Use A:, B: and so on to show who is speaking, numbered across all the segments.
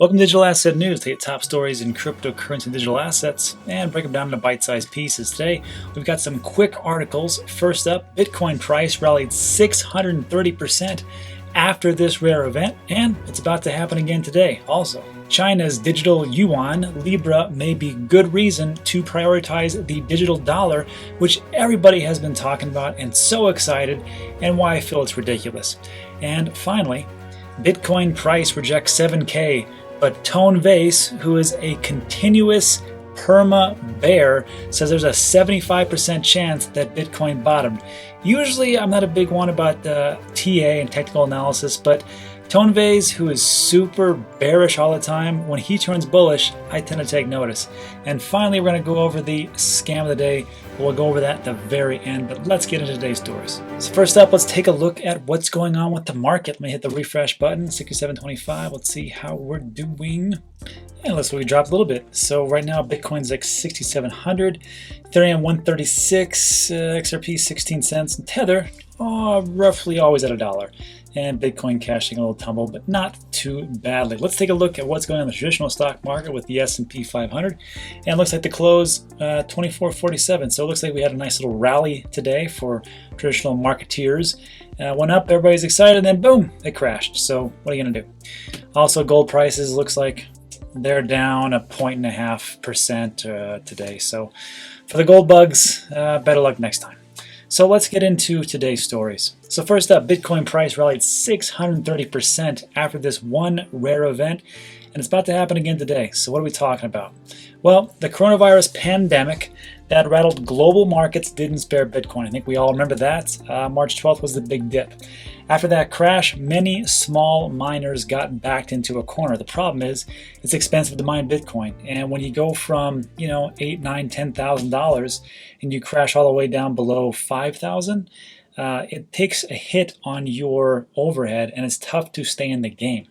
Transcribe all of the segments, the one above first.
A: Welcome to Digital Asset News. Take top stories in cryptocurrency and digital assets and break them down into bite-sized pieces. Today, we've got some quick articles. First up, Bitcoin price rallied 630% after this rare event, and it's about to happen again today also. China's Digital Yuan, Libra, may be good reason to prioritize the digital dollar, which everybody has been talking about and so excited, and why I feel it's ridiculous. And finally, Bitcoin price rejects 7K, but Tone Vays, who is a continuous Perma bear, says there's a 75% chance that Bitcoin bottomed. Usually I'm not a big one about TA and technical analysis, but Tone Vays, who is super bearish all the time, when he turns bullish, I tend to take notice. And finally, we're going to go over the scam of the day. We'll go over that at the very end, but let's get into today's stories. So first up, let's take a look at what's going on with the market. Let me hit the refresh button, 67.25. Let's see how we're doing. And let's we dropped a little bit. So right now, Bitcoin's like 6,700, Ethereum 136, XRP 16 cents, and Tether roughly always at $1. And Bitcoin cashing a little tumble, but not too badly. Let's take a look at what's going on in the traditional stock market with the S&P 500. And it looks like the close 24.47. So it looks like we had a nice little rally today for traditional marketeers. Went up, everybody's excited, and then boom, it crashed. So what are you gonna do? Also, gold prices looks like they're down 1.5% today. So for the gold bugs, better luck next time. So let's get into today's stories. So first up, Bitcoin price rallied 630% after this one rare event, and it's about to happen again today. So what are we talking about? Well, the coronavirus pandemic that rattled global markets didn't spare Bitcoin. I think we all remember that. March 12th was the big dip. After that crash, many small miners got backed into a corner. The problem is it's expensive to mine Bitcoin. And when you go from, $8,000, $9,000, $10,000 and you crash all the way down below 5,000, it takes a hit on your overhead and it's tough to stay in the game.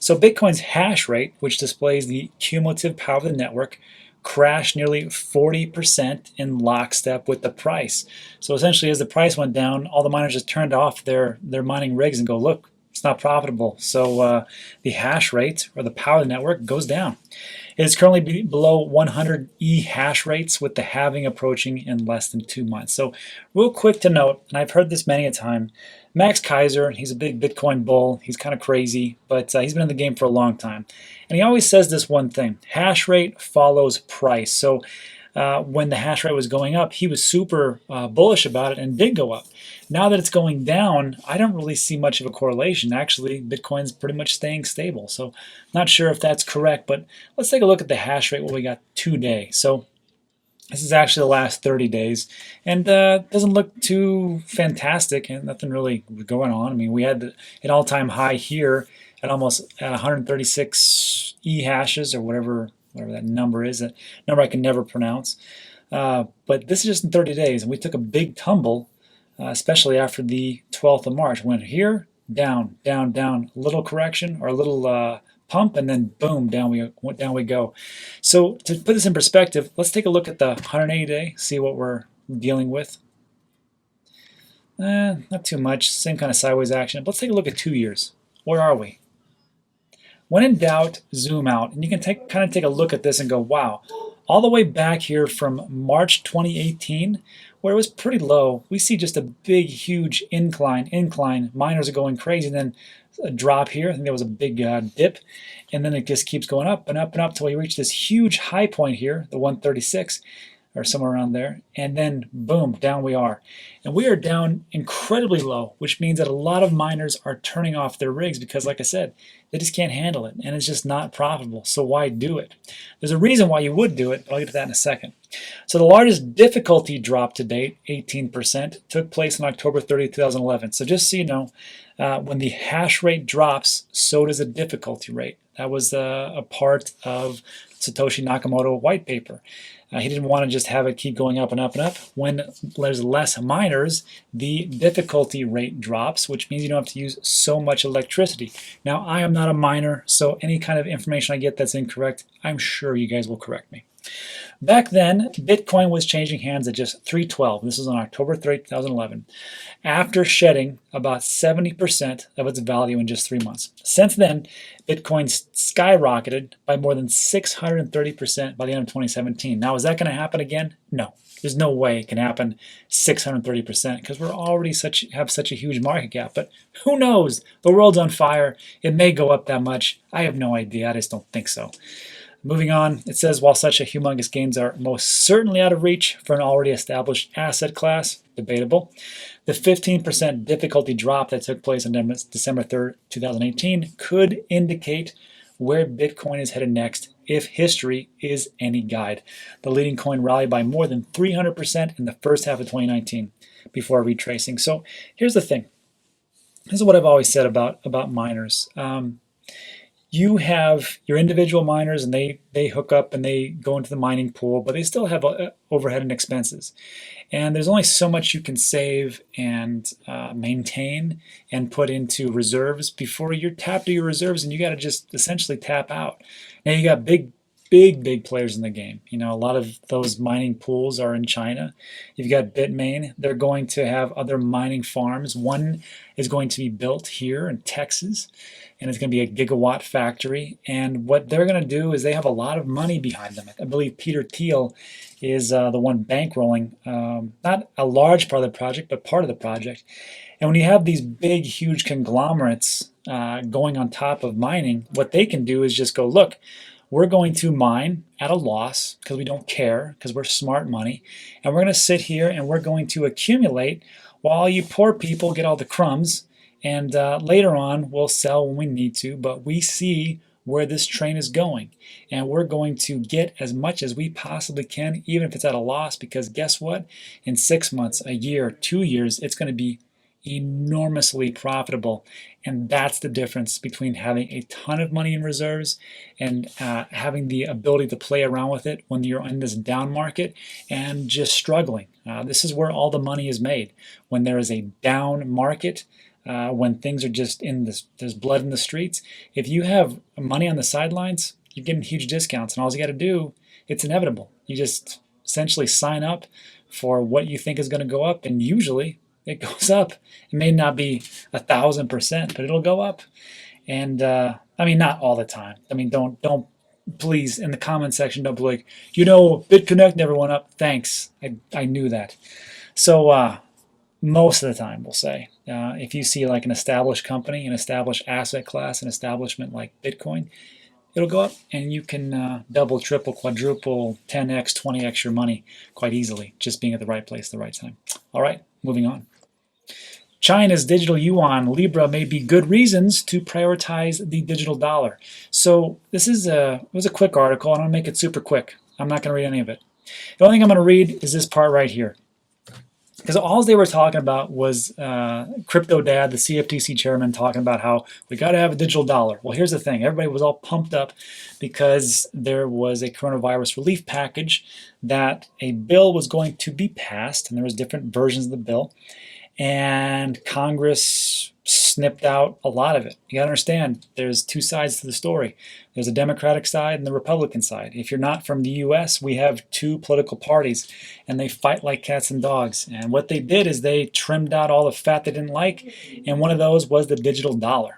A: So Bitcoin's hash rate, which displays the cumulative power of the network, crashed nearly 40% in lockstep with the price. So essentially, as the price went down, all the miners just turned off their mining rigs and go, look, it's not profitable. So the hash rate, or the power of the network, goes down. It is currently below 100 E hash rates, with the halving approaching in less than 2 months. So real quick to note, and I've heard this many a time, Max Kaiser, he's a big Bitcoin bull. He's kind of crazy, but he's been in the game for a long time. And he always says this one thing: hash rate follows price. So when the hash rate was going up, he was super bullish about it and did go up. Now that it's going down, I don't really see much of a correlation. Actually, Bitcoin's pretty much staying stable. So not sure if that's correct, but let's take a look at the hash rate, what we got today. So this is actually the last 30 days, and doesn't look too fantastic, and nothing really going on. I mean, we had an all-time high here at almost at 136 E hashes, or whatever that number is, a number I can never pronounce. But this is just in 30 days, and we took a big tumble, especially after the 12th of March. Went here, down, down, down, a little correction, or a little pump, and then boom, down we go. So to put this in perspective, let's take a look at the 180-day, see what we're dealing with. Not too much, same kind of sideways action. But let's take a look at 2 years. Where are we? When in doubt, zoom out, and you can kind of take a look at this and go, wow, all the way back here from March 2018, where it was pretty low, we see just a big, huge incline. Miners are going crazy, and then a drop here. I think there was a big dip, and then it just keeps going up and up and up until we reach this huge high point here, the 136, or somewhere around there, and then boom, down we are. And we are down incredibly low, which means that a lot of miners are turning off their rigs because, like I said, they just can't handle it, and it's just not profitable. So why do it? There's a reason why you would do it, but I'll get to that in a second. So the largest difficulty drop to date, 18%, took place on October 30, 2011. So just so you know, when the hash rate drops, so does the difficulty rate. That was a part of Satoshi Nakamoto white paper. He didn't want to just have it keep going up and up and up. When there's less miners, the difficulty rate drops, which means you don't have to use so much electricity. Now, I am not a miner, so any kind of information I get that's incorrect, I'm sure you guys will correct me. Back then, Bitcoin was changing hands at just 312. This was on October 3, 2011, after shedding about 70% of its value in just 3 months. Since then, Bitcoin skyrocketed by more than 630% by the end of 2017. Now, is that going to happen again? No. There's no way it can happen 630% because we're already have such a huge market cap. But who knows? The world's on fire. It may go up that much. I have no idea. I just don't think so. Moving on, it says, while such a humongous gains are most certainly out of reach for an already established asset class, debatable, the 15% difficulty drop that took place on December 3rd, 2018 could indicate where Bitcoin is headed next if history is any guide. The leading coin rallied by more than 300% in the first half of 2019 before retracing. So here's the thing. This is what I've always said about miners. You have your individual miners, and they hook up and they go into the mining pool, but they still have overhead and expenses. And there's only so much you can save and maintain and put into reserves before you're tapped to your reserves, and you got to just essentially tap out. Now you got big players in the game. You know, a lot of those mining pools are in China. You've got Bitmain. They're going to have other mining farms. One is going to be built here in Texas, and it's going to be a gigawatt factory. And what they're going to do is they have a lot of money behind them. I believe Peter Thiel is the one bankrolling, not a large part of the project, but part of the project. And when you have these big, huge conglomerates going on top of mining, what they can do is just go, look, we're going to mine at a loss because we don't care, because we're smart money, and we're going to sit here and we're going to accumulate while you poor people get all the crumbs, and later on we'll sell when we need to, but we see where this train is going, and we're going to get as much as we possibly can, even if it's at a loss, because guess what? In 6 months, a year, 2 years, it's going to be enormously profitable. And that's the difference between having a ton of money in reserves and having the ability to play around with it when you're in this down market and just struggling. This is where all the money is made. When there is a down market, when things are just there's blood in the streets. If you have money on the sidelines, you're getting huge discounts, and all you got to do, it's inevitable. You just essentially sign up for what you think is going to go up, and usually it goes up. It may not be 1,000%, but it'll go up. And I mean, not all the time. I mean, don't please, in the comment section, don't be like, you know, BitConnect never went up. Thanks. I knew that. So most of the time, we'll say, if you see like an established company, an established asset class, an establishment like Bitcoin, it'll go up, and you can double, triple, quadruple, 10x, 20x your money quite easily, just being at the right place at the right time. All right, moving on. China's digital yuan, Libra, may be good reasons to prioritize the digital dollar. So this is it was a quick article, and I'll make it super quick. I'm not going to read any of it. The only thing I'm going to read is this part right here. Because all they were talking about was Crypto Dad, the CFTC chairman, talking about how we got to have a digital dollar. Well, here's the thing. Everybody was all pumped up because there was a coronavirus relief package that a bill was going to be passed, and there was different versions of the bill. And Congress snipped out a lot of it. You got to understand, there's two sides to the story. There's a Democratic side and the Republican side. If you're not from the US, we have two political parties, and they fight like cats and dogs. And what they did is they trimmed out all the fat they didn't like, and one of those was the digital dollar.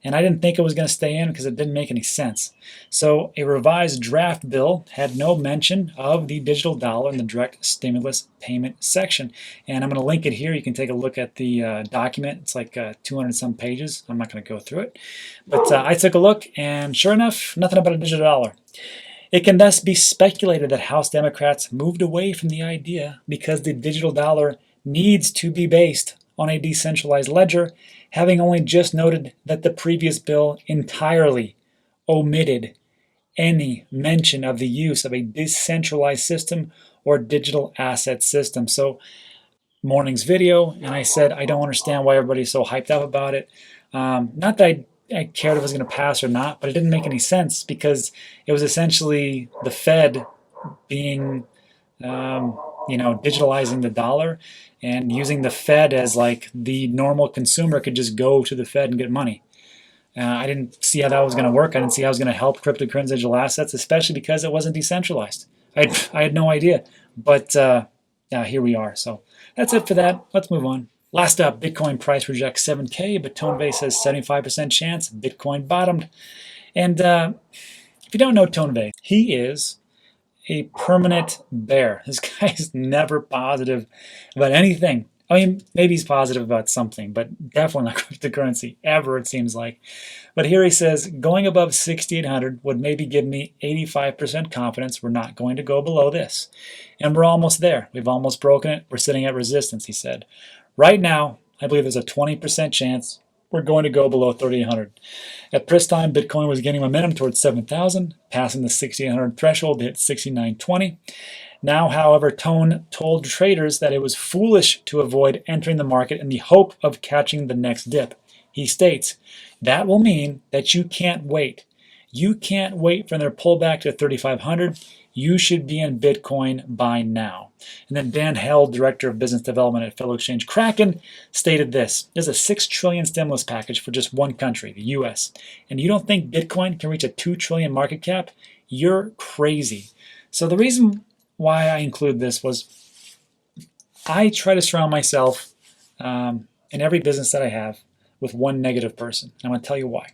A: And I didn't think it was going to stay in because it didn't make any sense. So a revised draft bill had no mention of the digital dollar in the direct stimulus payment section. And I'm going to link it here. You can take a look at the document. It's like 200 some pages. I'm not going to go through it. But I took a look, and sure enough, nothing about a digital dollar. It can thus be speculated that House Democrats moved away from the idea because the digital dollar needs to be based on a decentralized ledger, having only just noted that the previous bill entirely omitted any mention of the use of a decentralized system or digital asset system. So, morning's video, and I said I don't understand why everybody's so hyped up about it. Not that I cared if it was going to pass or not, but it didn't make any sense because it was essentially the Fed being digitalizing the dollar and using the Fed as like the normal consumer could just go to the Fed and get money. I didn't see how that was going to work. I didn't see how it was going to help cryptocurrency digital assets, especially because it wasn't decentralized. I had no idea, but yeah, here we are. So that's it for that. Let's move on. Last up, Bitcoin price rejects 7K, but Tone Vays says 75% chance Bitcoin bottomed. And if you don't know Tone Vays, he is a permanent bear. This guy is never positive about anything. I mean, maybe he's positive about something, but definitely not cryptocurrency ever, it seems like. But here he says, going above 6,800 would maybe give me 85% confidence we're not going to go below this. And we're almost there. We've almost broken it. We're sitting at resistance, he said. Right now, I believe there's a 20% chance we're going to go below 3,800. At press time, Bitcoin was gaining momentum towards 7,000, passing the 6,800 threshold to hit 6,920. Now, however, Tone told traders that it was foolish to avoid entering the market in the hope of catching the next dip. He states, that will mean that you can't wait. You can't wait for their pullback to 3,500. You should be in Bitcoin by now. And then Dan Held, Director of Business Development at fellow exchange Kraken, stated this. There's a $6 trillion stimulus package for just one country, the US. And you don't think Bitcoin can reach a $2 trillion market cap? You're crazy. So the reason why I include this was I try to surround myself in every business that I have with one negative person. I'm going to tell you why.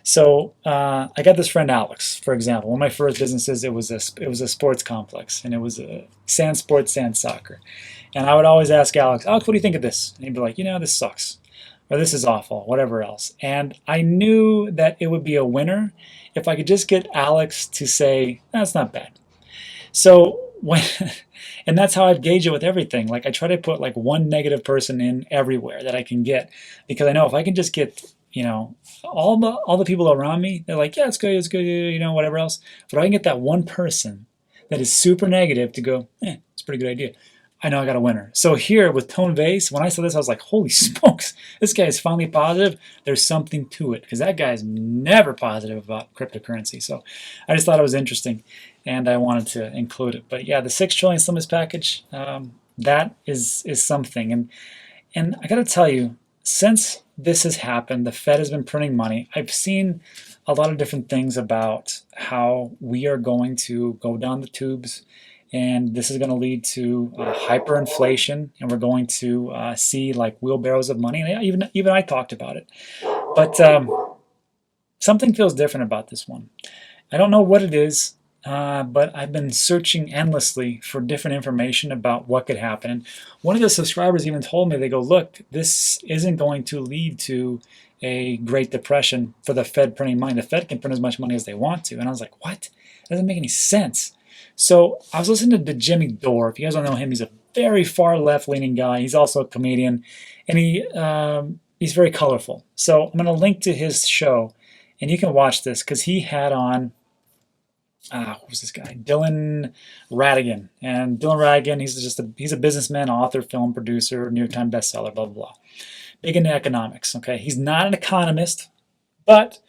A: So I got this friend Alex, for example. One of my first businesses, it was a sports complex, and it was a sand sports, sand soccer. And I would always ask Alex, Alex, what do you think of this? And he'd be like, this sucks, or this is awful, whatever else. And I knew that it would be a winner if I could just get Alex to say, that's not bad. So and that's how I've gauged it with everything. Like I try to put like one negative person in everywhere that I can get, because I know if I can just get all the people around me, they're like, yeah, it's good, whatever else. But I can get that one person that is super negative to go, it's a pretty good idea. I know I got a winner. So here with Tone Vays, when I saw this, I was like, holy smokes, this guy is finally positive. There's something to it, because that guy is never positive about cryptocurrency. So I just thought it was interesting, and I wanted to include it. But yeah, the $6 trillion stimulus package, that is something. And I got to tell you, since this has happened, the Fed has been printing money. I've seen a lot of different things about how we are going to go down the tubes, and this is going to lead to hyperinflation, and we're going to see like wheelbarrows of money. And even I talked about it, but something feels different about this one. I don't know what it is, but I've been searching endlessly for different information about what could happen. And one of the subscribers even told me, they go, look, this isn't going to lead to a Great Depression for the Fed printing money. The Fed can print as much money as they want to. And I was like, what? That doesn't make any sense. So I was listening to Jimmy Dore. If you guys don't know him, he's a very far left-leaning guy. He's also a comedian, and he's very colorful. So I'm going to link to his show, and you can watch this, because he had on what was this guy? Dylan Radigan. And Dylan Radigan, he's a businessman, author, film producer, New York Times bestseller, blah, blah, blah. Big into economics, okay? He's not an economist, but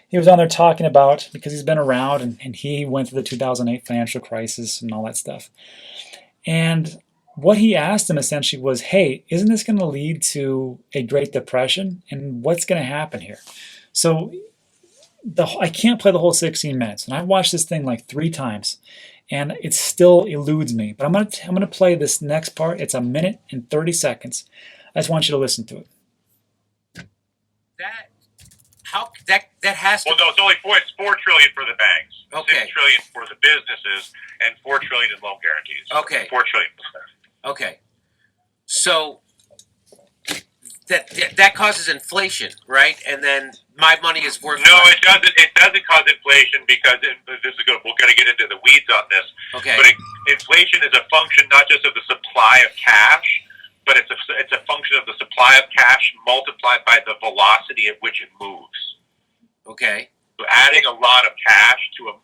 A: he was on there talking about, because he's been around, and he went through the 2008 financial crisis and all that stuff. And what he asked him essentially was, hey, isn't this going to lead to a Great Depression? And what's going to happen here? So I can't play the whole 16 minutes, and I've watched this thing like 3 times, and it still eludes me. But I'm gonna play this next part. It's 1 minute and 30 seconds. I just want you to listen to it.
B: That has to.
C: Well, no, it's $4 trillion for the banks,
B: Okay.
C: $6 trillion for the businesses, and $4 trillion in loan guarantees.
B: Okay.
C: $4 trillion.
B: Okay. So that causes inflation, right? And then my money is worth
C: No,
B: less.
C: it doesn't. It doesn't cause inflation, because this is good. We're going to get into the weeds on this.
B: Okay.
C: But inflation is a function not just of the supply of cash, but it's a function of the supply of cash multiplied by the velocity at which it moves.
B: Okay.
C: So adding a lot of cash to a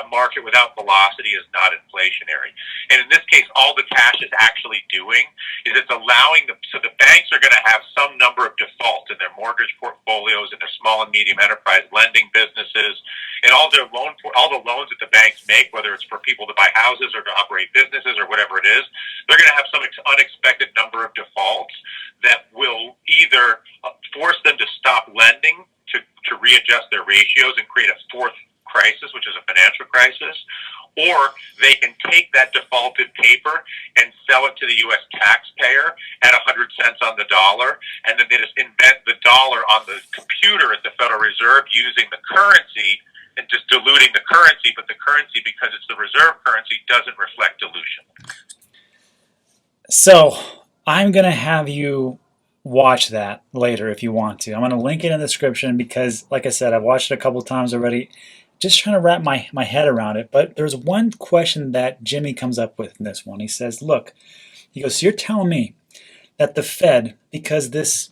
C: market without velocity is not inflationary. And in this case, all the cash is actually doing is it's allowing so the banks are going to have some number of defaults in their mortgage portfolios, in their small and medium enterprise lending businesses, and all the loans that the banks make, whether it's for people to buy houses or to operate businesses or whatever it is, they're going to have some unexpected number of defaults that will either force them to stop lending, to readjust their ratios and create a fourth crisis, which is a financial crisis, or they can take that defaulted paper and sell it to the U.S. taxpayer at 100 cents on the dollar, and then they just invent the dollar on the computer at the Federal Reserve using the currency and just diluting the currency, but the currency, because it's the reserve currency, doesn't reflect dilution.
A: So I'm going to have you watch that later if you want to. I'm going to link it in the description because, like I said, I've watched it a couple times already, just trying to wrap my head around it. But there's one question that Jimmy comes up with in this one. He says, look, he goes, so you're telling me that the Fed, because this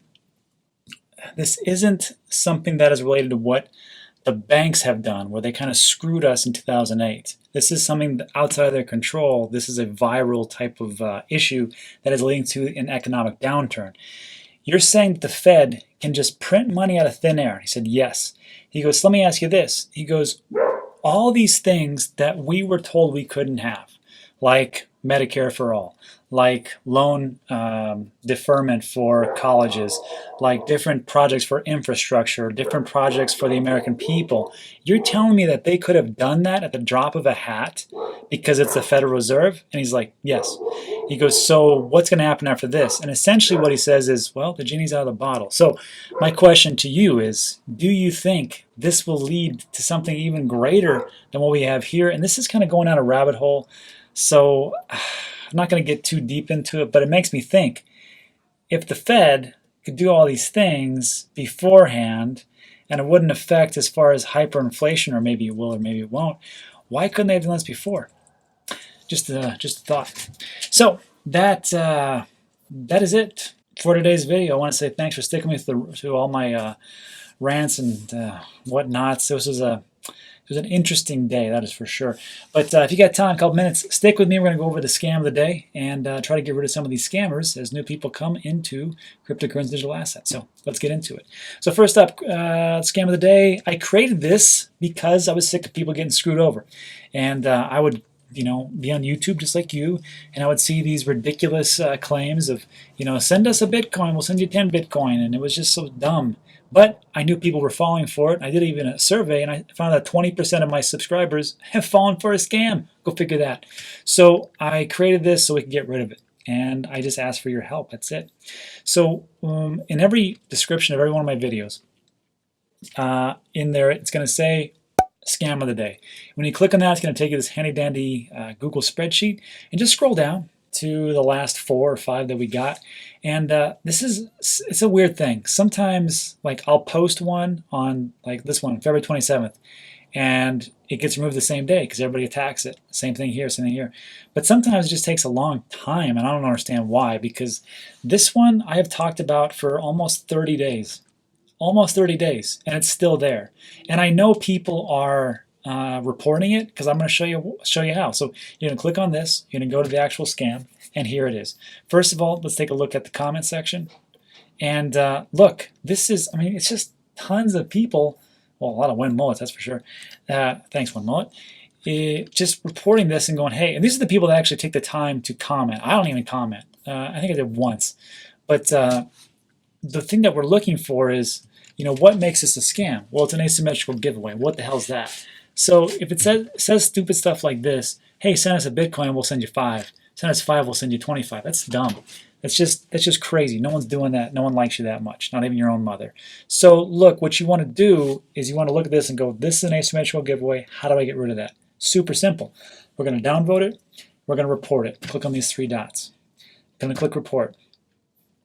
A: isn't something that is related to what the banks have done, where they kind of screwed us in 2008. This is something outside of their control. This is a viral type of issue that is leading to an economic downturn. You're saying that the Fed can just print money out of thin air? He said, yes. He goes, let me ask you this. He goes, all these things that we were told we couldn't have, like Medicare for all, like loan deferment for colleges, like different projects for infrastructure, different projects for the American people. You're telling me that they could have done that at the drop of a hat because it's the Federal Reserve? And he's like, yes. He goes, so what's going to happen after this? And essentially what he says is, well, the genie's out of the bottle. So my question to you is, do you think this will lead to something even greater than what we have here? And this is kind of going down a rabbit hole. So I'm not going to get too deep into it, but it makes me think, if the Fed could do all these things beforehand and it wouldn't affect as far as hyperinflation, or maybe it will or maybe it won't, why couldn't they have done this before? Just a thought. So that is it for today's video. I want to say thanks for sticking with to all my rants and whatnots. This was it was an interesting day, that is for sure. But if you got time, a couple minutes, stick with me. We're going to go over the scam of the day and try to get rid of some of these scammers as new people come into cryptocurrency digital assets. So let's get into it. So first up, scam of the day. I created this because I was sick of people getting screwed over. And I would be on YouTube just like you, and I would see these ridiculous claims of, send us a Bitcoin, we'll send you 10 Bitcoin, and it was just so dumb. But I knew people were falling for it. I did even a survey, and I found that 20% of my subscribers have fallen for a scam. Go figure that. So I created this so we could get rid of it, and I just asked for your help. That's it. So in every description of every one of my videos, in there it's going to say scam of the day. When you click on that, it's going to take you to this handy dandy Google spreadsheet, and just scroll down to the last 4 or 5 that we got. And it's a weird thing. Sometimes, like, I'll post one on, like this one, February 27th, and it gets removed the same day because everybody attacks it. Same thing here, same thing here. But sometimes it just takes a long time, and I don't understand why, because this one I have talked about for almost 30 days. Almost 30 days, and it's still there. And I know people are reporting it because I'm going to show you how. So you're going to click on this, you're going to go to the actual scam, and here it is. First of all, let's take a look at the comment section. And look, this is, it's just tons of people, well, a lot of One Mullets, that's for sure. Thanks, One Mullet. Just reporting this and going, hey, and these are the people that actually take the time to comment. I don't even comment. I think I did once. But the thing that we're looking for is, what makes this a scam? Well, it's an asymmetrical giveaway. What the hell's that? So if it says stupid stuff like this, hey, send us a Bitcoin, we'll send you 5. Send us 5, we'll send you 25. That's dumb. That's just crazy. No one's doing that. No one likes you that much, not even your own mother. So look, what you want to do is you want to look at this and go, this is an asymmetrical giveaway. How do I get rid of that? Super simple. We're going to downvote it. We're going to report it. Click on these 3 dots. Going to click report.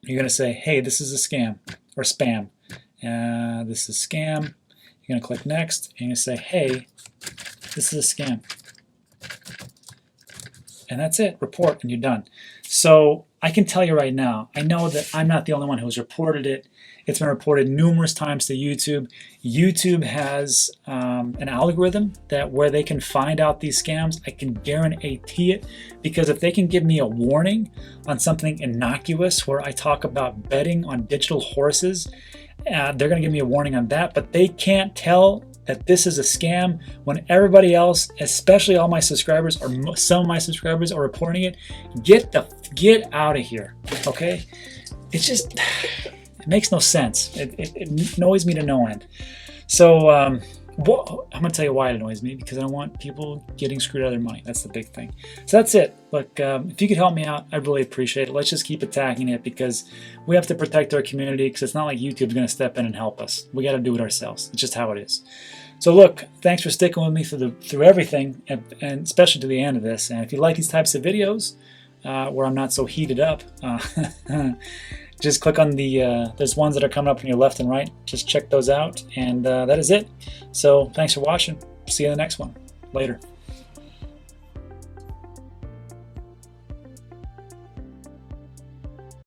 A: You're going to say, hey, this is a scam or spam. This is scam. You're going to click next, and you're going to say, hey, this is a scam. And that's it. Report, and you're done. So I can tell you right now, I know that I'm not the only one who's reported it. It's been reported numerous times to YouTube. YouTube has an algorithm where they can find out these scams. I can guarantee it, because if they can give me a warning on something innocuous where I talk about betting on digital horses, they're going to give me a warning on that, but they can't tell that this is a scam when everybody else, especially all my subscribers or some of my subscribers, are reporting it. Get out of here, okay? It's just, it makes no sense. It annoys me to no end. So Well, I'm gonna tell you why it annoys me, because I don't want people getting screwed out of their money. That's the big thing. So that's it. Look, if you could help me out, I'd really appreciate it. Let's just keep attacking it, because we have to protect our community, because it's not like YouTube's gonna step in and help us. We got to do it ourselves. It's just how it is. So look, thanks for sticking with me through everything, and especially to the end of this. And if you like these types of videos where I'm not so heated up, just click on the, there's ones that are coming up on your left and right. Just check those out, and that is it. So thanks for watching. See you in the next one. Later.